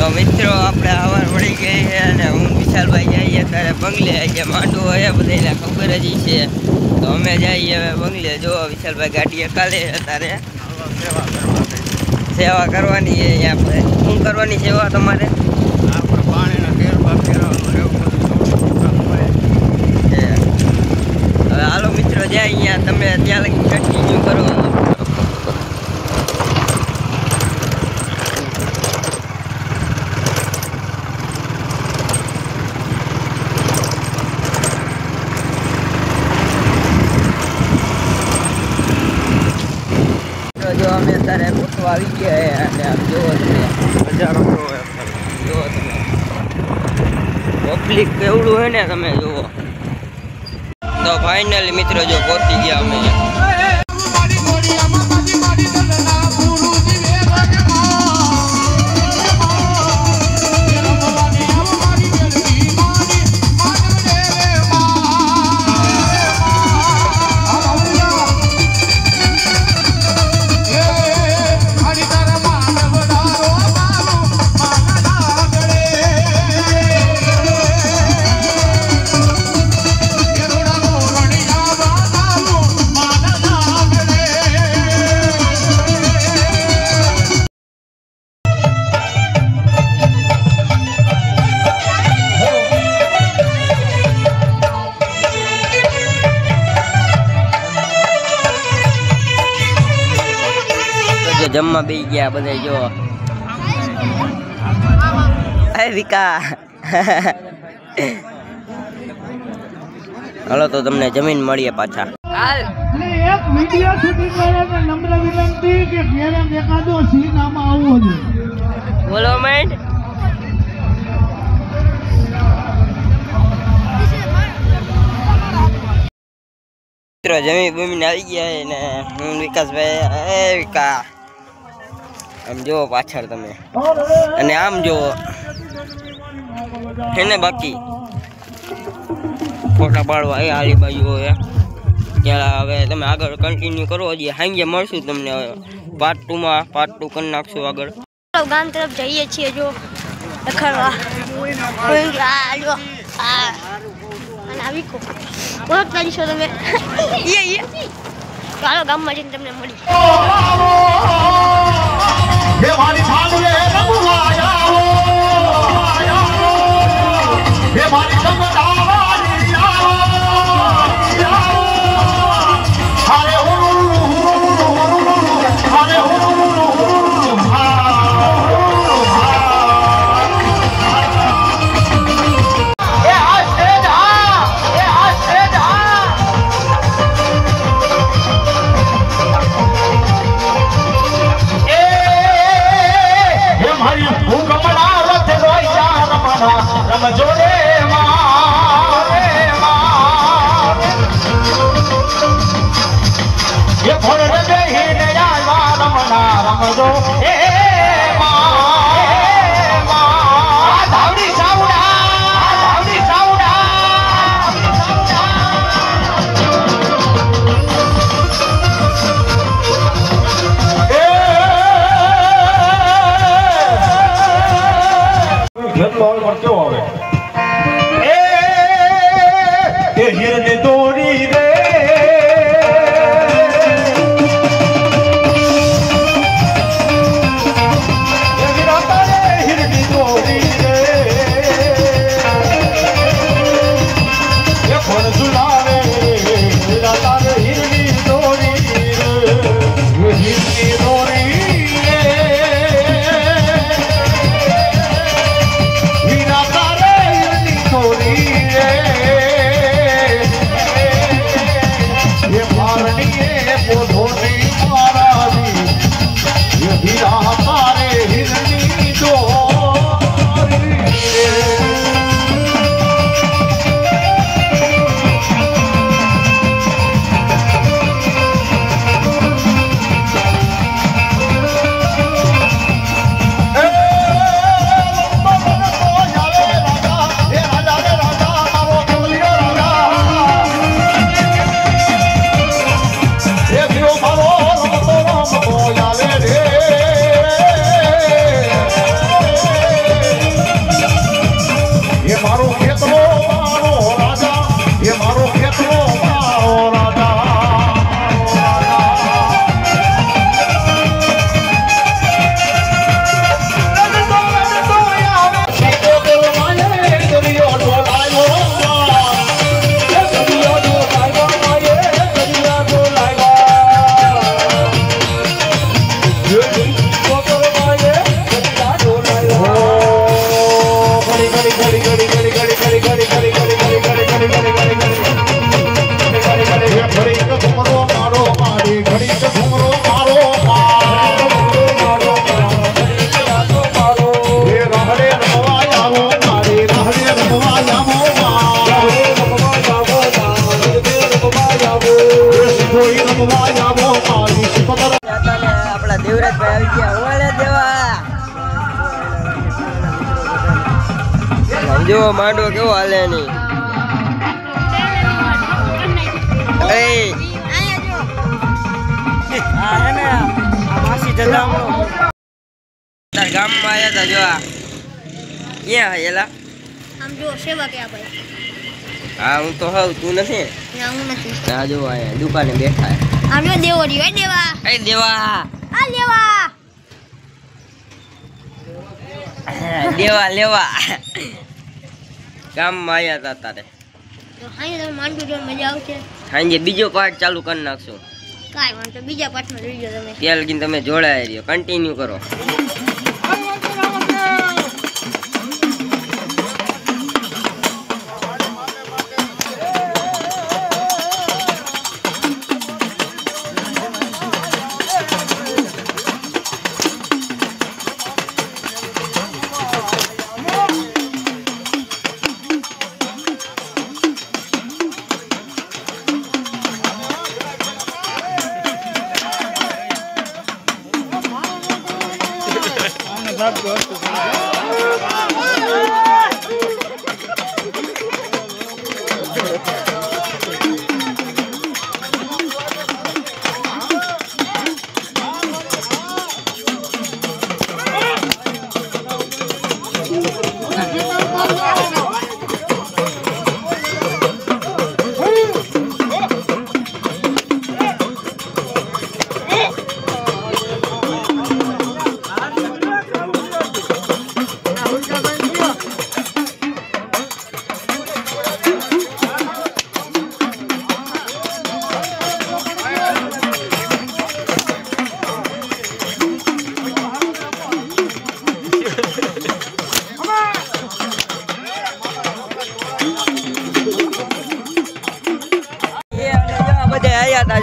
તો મિત્રો આપણે આવાર મળી ગઈ છે અને હું વિશાલભાઈ જઈએ ત્યારે બંગલે આજે માંડવો હોય બધાને ખબર જ છે તો અમે જઈએ હવે બંગલે જો વિશાલભાઈ ગાડીએ કાલે અત્યારે સેવા કરવાની છે આપણે શું કરવાની સેવા તમારે આપણે પાણીના ફેરફાર કરવાનું હવે હાલો મિત્રો જાય અહીંયા તમે ત્યાં લગી કન્ટિન્યુ કરો જો અમે અત્યારે પૂછવા આવી ગયા અને આમ જુઓ તમે નજારો જુઓ તમે પબ્લિક કેવડું હોય ને તમે જુઓ તો ફાઇનલી મિત્રો જો પહોંચી ગયા અમે જમવા બેસી ગયા બધા જો વિકા હાલો તો તમને જમીન મળીએ પાછા એક વિડિયો શૂટિંગ વાળાને નમ્ર વિનંતી કે ઘેરે એકાદો સીન આમાં આવવો જોઈએ બોલો મેન્ટ મિત્રો જમી બમીને આવી ગયા ને હું વિકાસભાઈ વિકા આમ જુઓ પાછળ તમે અને આમ જુઓ એને બાકી ફોટા પાડવા એ આલી બાજુ હોય ત્યાં હવે તમે આગળ કન્ટિન્યુ કરો હજી સાંજે મળશું તમને હવે પાર્ટ 2 માં પાર્ટ 2 કરી નાખશું આગળ ગામ તરફ જઈએ છીએ જો લખડવા અને આવી કો ઓળખતા છો તમે ચાલો ગામમાં જઈને તમને મળી જો માંડવો કેવો હાલે ની એ આ હે ને આ માસી જલામો તાર ગામમાં આયા તા જો આ ક્યાં હેલા આમ જો સેવા કે ભાઈ હા હું તો હોઉં તું નથી ના હું નથી આ જો આયા દુકાને બેઠા આમ જો દેવરી હે દેવા એ દેવા આ લેવા દેવા લેવા ગામમાં આયા તા તારે તો હાઈ તમે માંડું જો મજા આવશે સાંજે બીજો પાર્ટ ચાલુ કરી નાખશું કાઈ વાંધો બીજા પાઠમાં જોઈ લો તમે ત્યાં લગીને તમે જોડાયા રહ્યો કન્ટિન્યુ કરો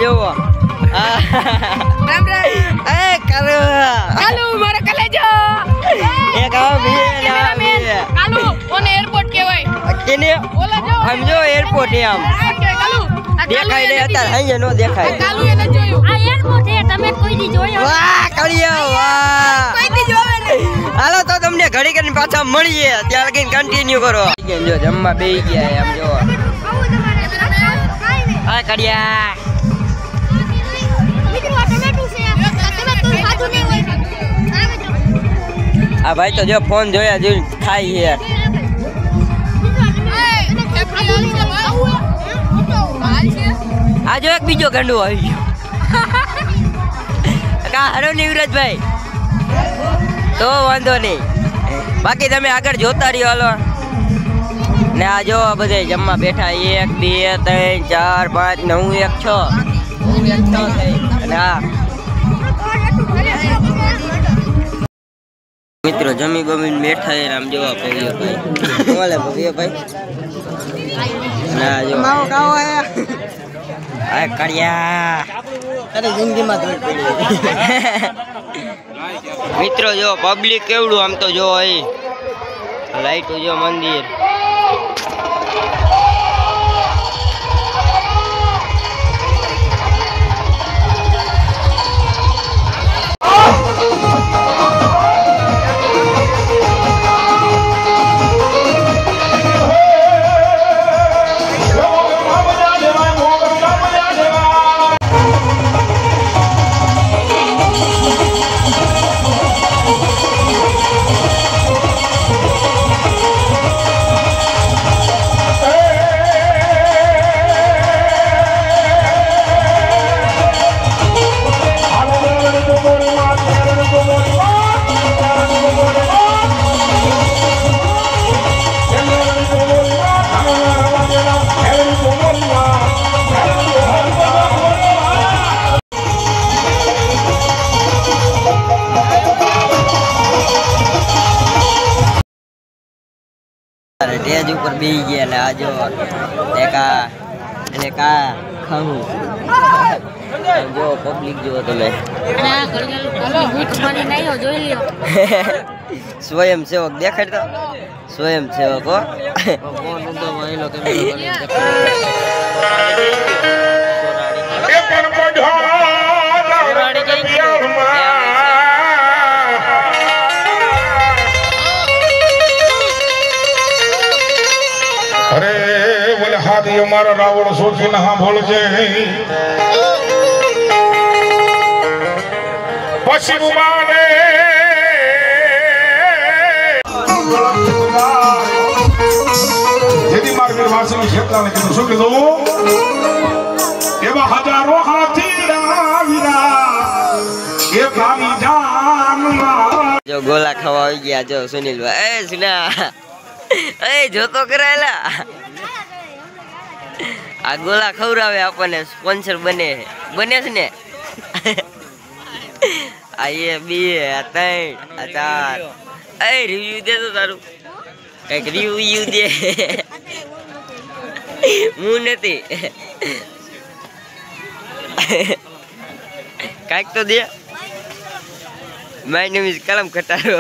જોવો એ કરો કાલુ મારો કલેજો એક આવો મેન કાલુ ઓને એરપોર્ટ કહેવાય કેને ઓલા જો આમ જો એરપોર્ટ એમ કાલુ દેખાય ને અત્યારે અહીંયા નો દેખાય કાલુ એને જોયું આ એરપોર્ટ છે તમે કોઈ દી જોયો વાહ કળિયો વાહ કોઈ દી જોવે નહીં હાલો તો તમને ઘડી કરીને પાછા મળીએ ત્યાં લગીને કન્ટિન્યુ કરો જો જમવા બેહી ગયા આમ જો આ કળિયા આ ભાઈ તો જો ફોન જોયા જોઈ ખાઈ છે આ જો એક બીજો ગંડુ આવી ગયો કા હરો નિવરાજભાઈ તો વાંધો નહીં બાકી તમે આગળ જોતા રહ્યો હાલો ને આ જો બધે જમવા બેઠા 1 2 3 4 5 9 1 6 અને આ મિત્રો જમી બમીને બેઠા છે આમ જોવા પવ્યો ભાઈ બોલે પવ્યો ભાઈ ના જો માવો કાવો હે આ કડિયા તારી જિંદગીમાં ધોઈ પડી મિત્રો જો પબ્લિક કેવડું આમ તો જો અહીં લાઈટો જો મંદિર સ્ટેજ ઉપર બેસી ગયા એટલે આ જો એટલે કા ખાવું જો પબ્લિક જો તમે સ્વયંસેવક દેખાડતો સ્વયંસેવક હો ખાધી અમારા રાવણ શોખીને સાંભળજે પછી ઉમાને જેથી માર્ગે વાસણી ક્ષેત્રને કીધું શું કીધું એવા હજારો હાથી એ કામી જાનમાં જો ગોલા ખાવા આવી ગયા જો સુનિલભાઈ એ સુના એ જોતો કરાયેલા આ ગોલા ખવડાવે આપણને સ્પોન્સર બને છે ને આ એ બે આ ત્રણ આ ચાર એ રિવ્યુ દે તો તારું કઈક રિવ્યુ દે હું નથી કઈક તો દે માય નેમ ઇઝ કલમ ખટારો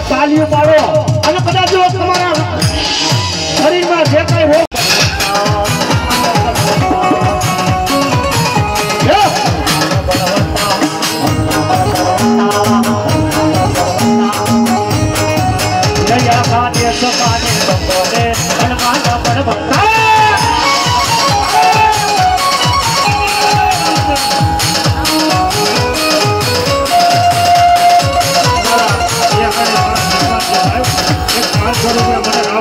તાલીઓ પાડો અને કદાચ જો તમારા શરીરમાં જે કઈ હોય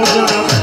મને